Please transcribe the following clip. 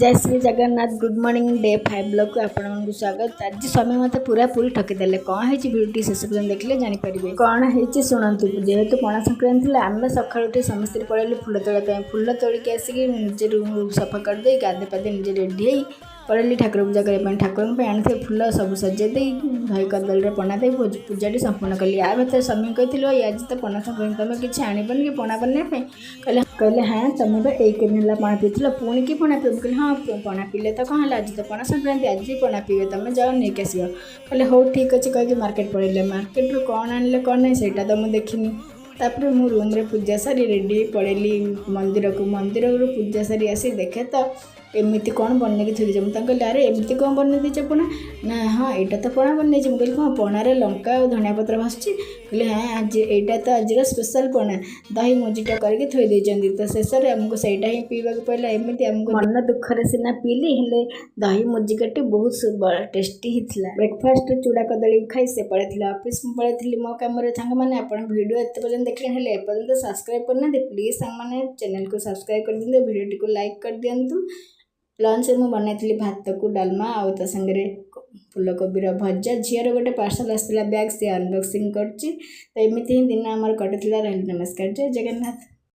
जय Shri Jagannath good morning day 5 blog को आपको स्वागत। आज समय मत पूरा पूरी ठकीदेले कौन है भिडियो शेष पर्यटन देखले जानीपर कौन है शुणु। जेहेतु पणा संक्रांति आम सका उठी समस्त पड़े फुल तोड़ा फुल तोड़िक आसिक निजे रूम सफा करदे गाधे पाधे निजे रेडी हो पड़े ठाकुर पूजा करने ठाकुर आनी फुल सब सजे दही कदली पणा दे पूजाटी संपूर्ण कली। या भर स्वामी कही आज तो पणा संक्रांति तुम किसी आणबन कि पणा बनवाई कहले हाँ तुम तो एक दिन है पणा पील पुणी कि पणा पीब कहले हाँ पणा पीले तो कौन है आज तो पणा संक्रांति आज भी पणा पीबे तुम जाओ नहीं आस कहले हो ठीक अच्छे कहीं मार्केट पड़े मार्केट रू कौन आने कौन नहीं से तो मुझे देखनी। तापर मु रूम रे पूजा सारी रेडी पड़ेली मंदिर को मंदिर पूजा सारी आसी देखे तो एमती कौन बनने थी मुझे कहली अरे एमती कौन बन दीचे पणा ना हाँ यहाँ तो पणा बन मुझे कहली हाँ पणार लंका और धनिया पत्र भाषुची कहले हाँ आज यहाँ तो आज स्पेशल पणा दही मजिटा करके थोई देते तो शेष में आमको सहीटा ही पीवा पड़ा एमती आमको मन दुखरे सीना पीली हेले दही मजिकाटी बहुत टेस्टी होता। ब्रेकफास्ट चूड़ा कदली खाई से पड़े थी ऑफिस पड़े मो कम सांग मैंने आप वीडियो एत पर्यटन देखले हेले एपर्यंत सब्सक्राइब करना प्लीज सांग मैंने चैनल को सब्सक्राइब कर दिंतु वीडियो को लाइक कर दिंतु। लंच में बनई भात को डालमा आउ ता संगे फूलकोबी भजा झीर गोटे पार्सल आसाला बैग से अनबॉक्सिंग करमती ही दिन आमर कटुला। नमस्कार जय जगन्नाथ।